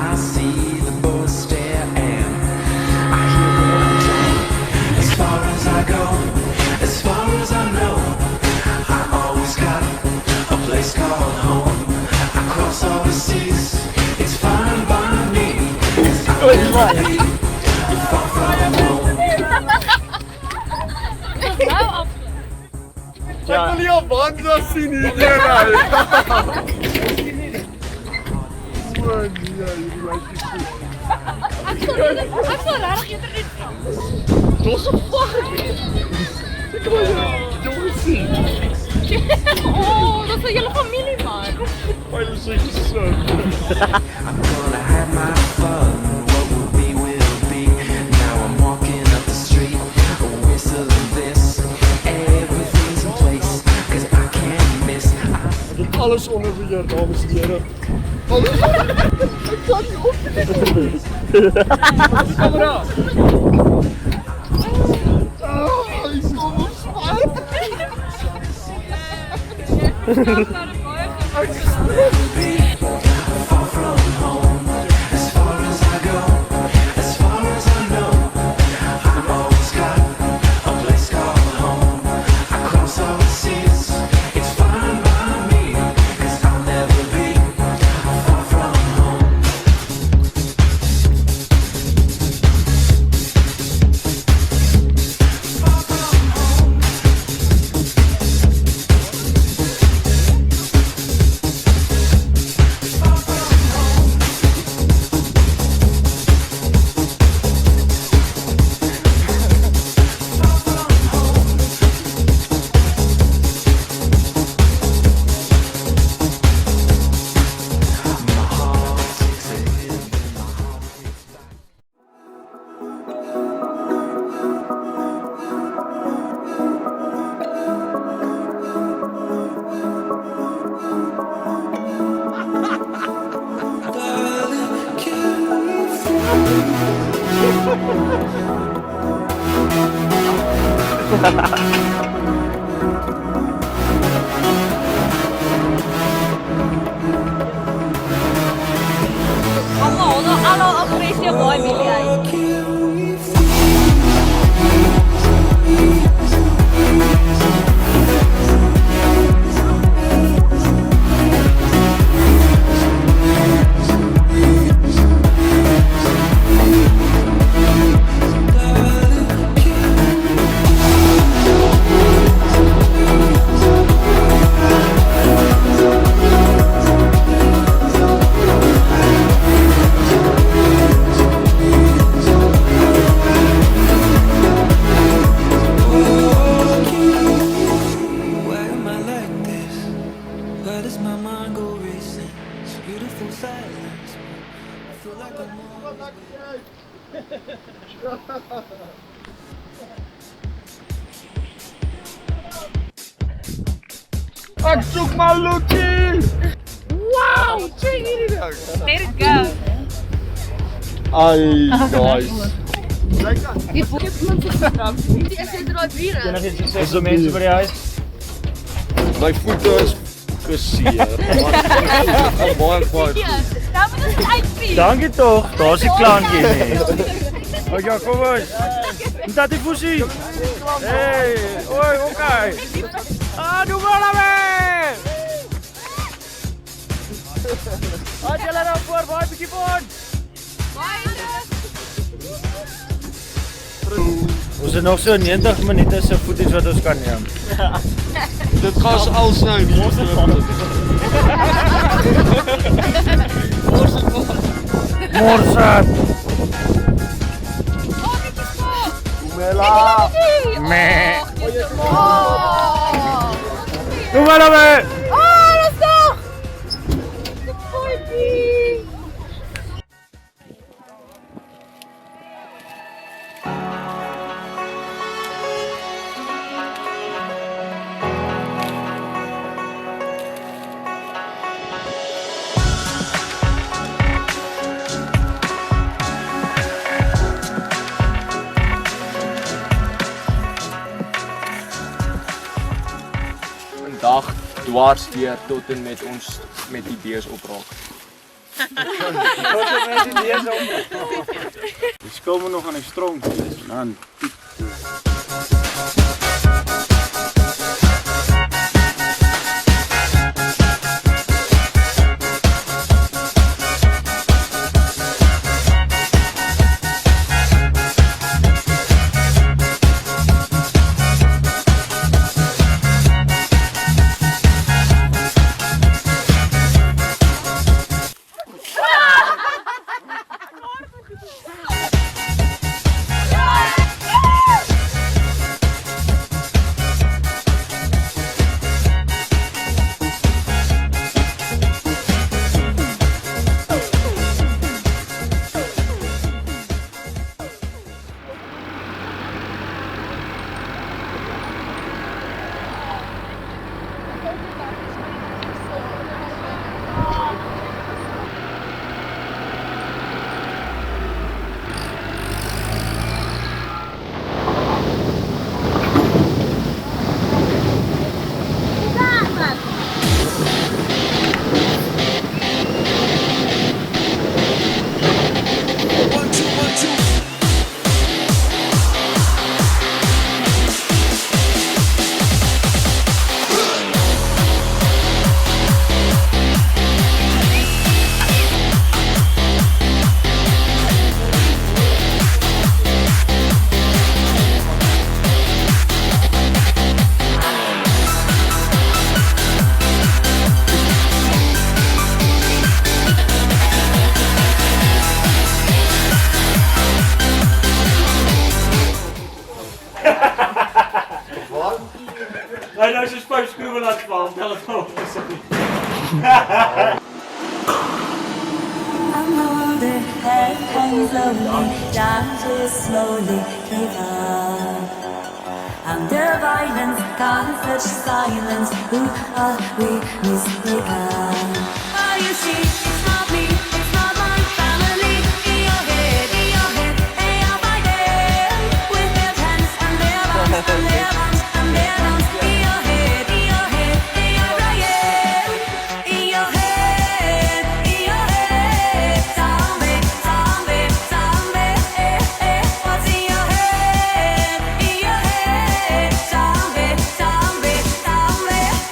I see the boys stare and I hear them talk. As far as I go, as far as I know, I always got a place called home. I cross all the seas, it's fine by me. It's far from home. Ik wil jou wandel sien hier deur nou. Man, ja, hierdie lyk nie goed. Ek sal regtig eerder net Dis so fucking. Ek wil jou sien. oh, dat is een hele familie, man. My is so so. I'm gonna have my fun. What will be, will be. Now I'm walking up the street, whistling this. Everything's in place, 'cause I can't miss. Dit alles onder beheer, dames en here. Alles. Ek kan nie op. Kamera. Hy is so spyt. Far from home. As far as I go, as far as I know, I've always got a place called home. I cross all the seas, it's fine by me, 'cause I'll never be far from home. Far from home. Alle opreisje mooi, Milia. Why does my mind go racing? Beautiful silence. I feel like I'm Ek soek my Lucky. Wow, check hierdie ding. Let it go. Ai, guys. Die boek is iemand se gedrag. Die is draai biere. Enigiets gesê vir mense by die huis? My voete is geseer. Baie kwaad. Ja, dan moet ons uitvlieg. Dankie tog, daar's die klankie nie. Okay, kom ons. Dit is fusie. Hey, oi, okay. Doe maar na mee. Wat julle nou voor, baie bietjie voor. Ons het nog so 90 minute se footage wat ons kan neem. Dit gaan als nou nie. Morsa. Mela. Me. Oh. Doe maar na mee. Oh, dat is toch. De poepie. Dag dwars deur tot en met ons met idees opraak. Dus komen nog aan een stroom. Dan Hij nou zijn spuitschroeven laten vallen, tel het op. I'm older, head hangs lonely, chances slowly give up. Under violence, such silence, who are we mistaken? Oh, you see, it's not me, it's not my family. In your head, they are fighting with their hands and their bombs and their bombs and their bombs. In your head, they are crying. In your head, zombie, zombie, zombie. What's in your head? In your head, zombie, zombie, zombie. In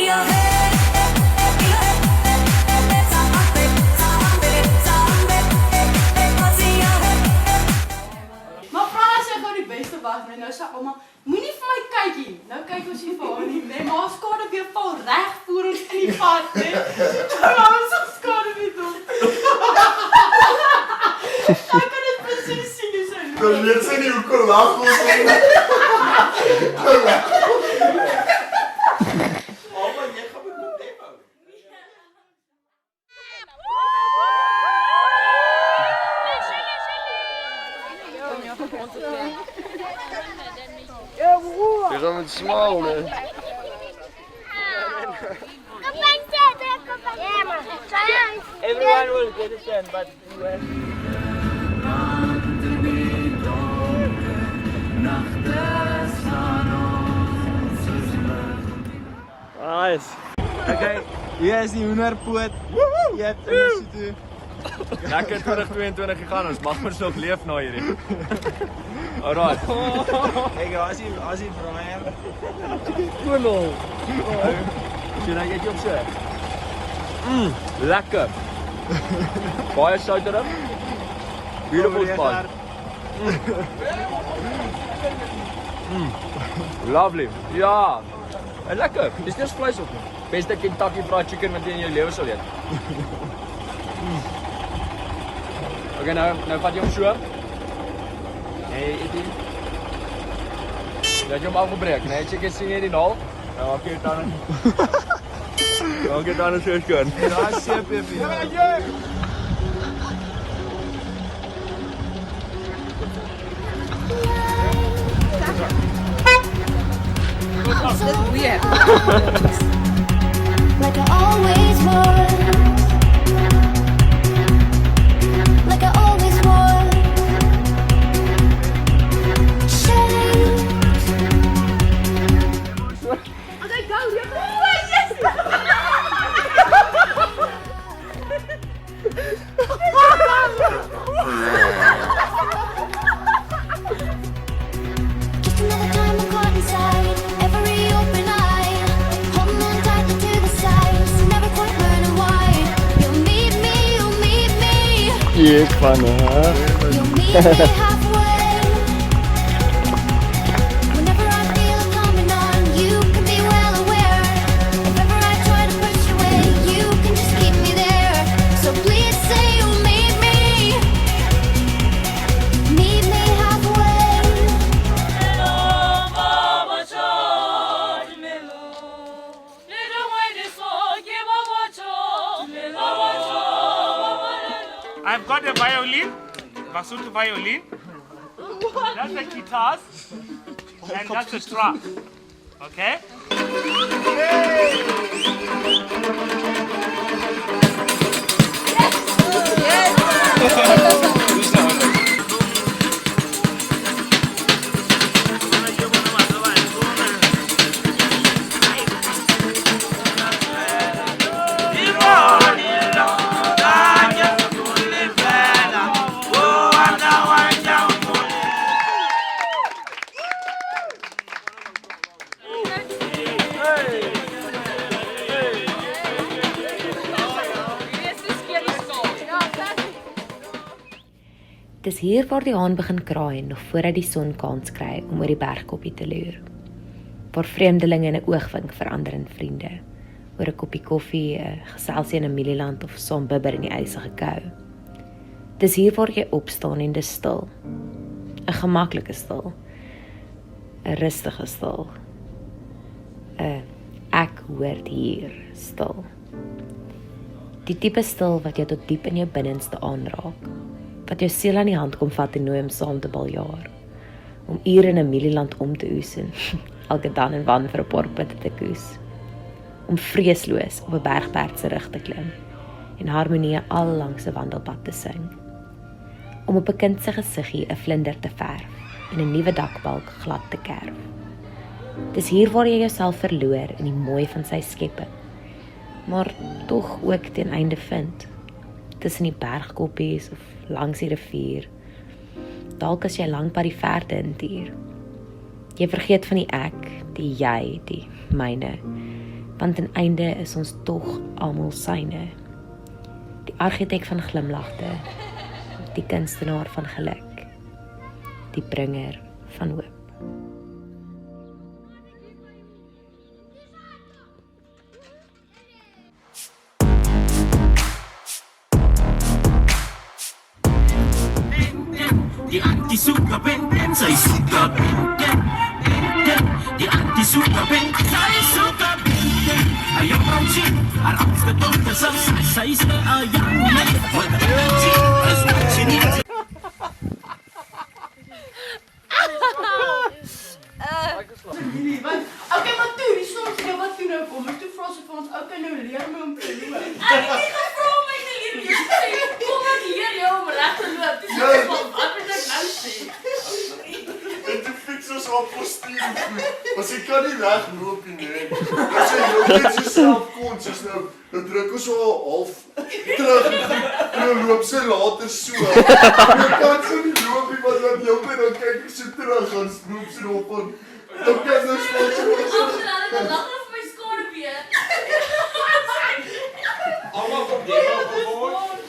your head, zombie, zombie, zombie. What's in your head? Maar Frans zijn gewoon die beste wacht. En nou zei oma, moet niet voor mij kijken. Nou kijk ons hier voor niet. Nee, maar ons scoorde weer vol rechtvoerend in die vat. Nee, maar ons scoorde weer doen. Ik kan het precies zien. Dat is net zijn nieuwe collab. Je gaat met smal, man. Everyone will get a chance, but you have... Nice. Oké, hier is die hoenderpoot. Je hebt er niks te doen. Lekker 2022 gegaan, ons mag maar nog leef na hierdie. Alright. Kijk, als hij Brian. Koenel. Sien nou jy op so? Lekker. Baie sout erop. Beautiful spice. Lovely. Ja. En lekker. Dis net vleis op. Beste Kentucky Fried Chicken wat jy in jou lewe sal eet. Oké, nou vat jy hom so. Nee, eet die. Dat jy hom afgebreek, nee, check jy sien jy die naal. Nou, oké, dan. Oké, dan is het goed. Ja, CPP. But like I always would. Like I always would. Shame. Okay, go. You have to wait. Yes. Just another time I'm caught inside every open eye, holding on tightly to the sides, never quite learning why. You'll meet me, you'll meet me, Yes, van hè. you'll meet me halfway. Whenever I feel it coming on, you can be well aware. If ever I try to push away, you can just keep me there. So please say you'll meet me halfway. I've got a violin, Basotho violin. That's the guitars, and that's the drum. Okay? Dis hier waar die haan begin kraai nog voordat die son kans kry om oor die bergkoppie te loer. Waar vreemdelinge in 'n oogwink verander in vriende. Oor 'n koppie koffie, 'n geselsie in 'n mielieland of saam bibber in die ysige kou. Dis hier waar jy opstaan en dis stil. 'n Gemaklike stil. 'n Rustige stil. 'n Ek hoort hier stil. Die tipe stil wat jy tot diep in jou binneste aanraak. Wat jou siel aan die hand kom vat en nooi om saam te baljaar. Om ure in 'n mielieland om te oes en elke dan en wan vir 'n paar pitte te koes. Om vreesloos op 'n bergperd se rug te klim en harmonie al langs 'n wandelpad te sing. Om op 'n kind se gesiggie 'n vlinder te verf en 'n nuwe dakbalk glad te kerf. Dis hier waar jy jouself verloor in die mooi van sy skepping, maar tog ook ten einde vind. Tussen die bergkoppies of langs die rivier. Dalk as jy lank by die verte intuur. Jy vergeet van die ek, die jy, die myne. Want ten einde is ons tog almal syne. Die argitek van glimlagte, die kunstenaar van geluk, die bringer van hoop. Die anti suka benten, sy suka benten. Die anti suka benten, sy suka benten. Ayaw raw siya, harap ka doon ka sa size na ayaw na. Wala na siya, as na siya. Okay, maar toe, die soms jy wat toe nou kom, maar toe vra sy vir ons, okay nou leer my om te loop. Ek het nie gevra om my te leer nie. Sy sê, kom ek leer jou om reg te loop. Dis wat moet ek nou sê? En toe fiks ons op postuur goed. Maar sy kan nie regloop nie, nee. As sy heel net so self-conscious nou, dan druk ons so half terug. En dan loop sy later so. Jy kan so nie loop nie, maar dan heel net dan kyk ek so terug, dan loop sy op en dan kan sy spot so. Afgelaat het, dan lag vir my skade weer. Allemaal op die wel gehoord.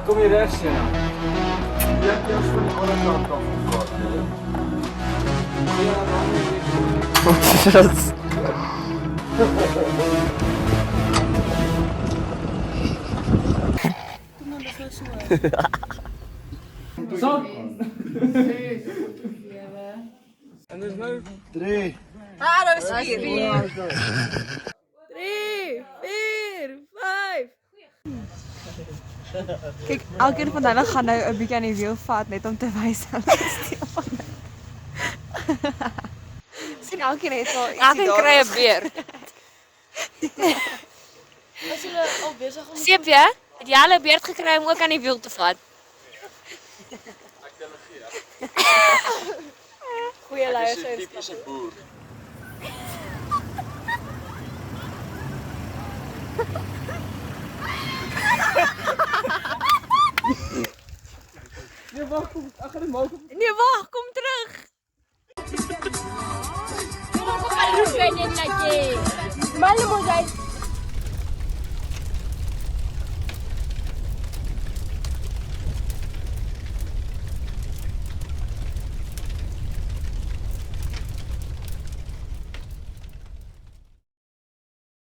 Kom hier rechts, ja. Jy het eers van die ander kant af gevaar, nee. Zo. 3. Ah, dat is 4. 3, 4, 5. Kijk, elkeen van hulle gaan nou 'n bietjie aan die wiel vat net om te wys hulle steel. Sien elkeen het al ietsie daar. Elkeen kry 'n beer. Was hulle al besig om Seepie, het jy al 'n beerd gekry om ook aan die wiel te vat? goeie leierskap? Tipiese boer. Nee, wag, kom terug. Kom maar, Lucy, net like jy. Malle moet jy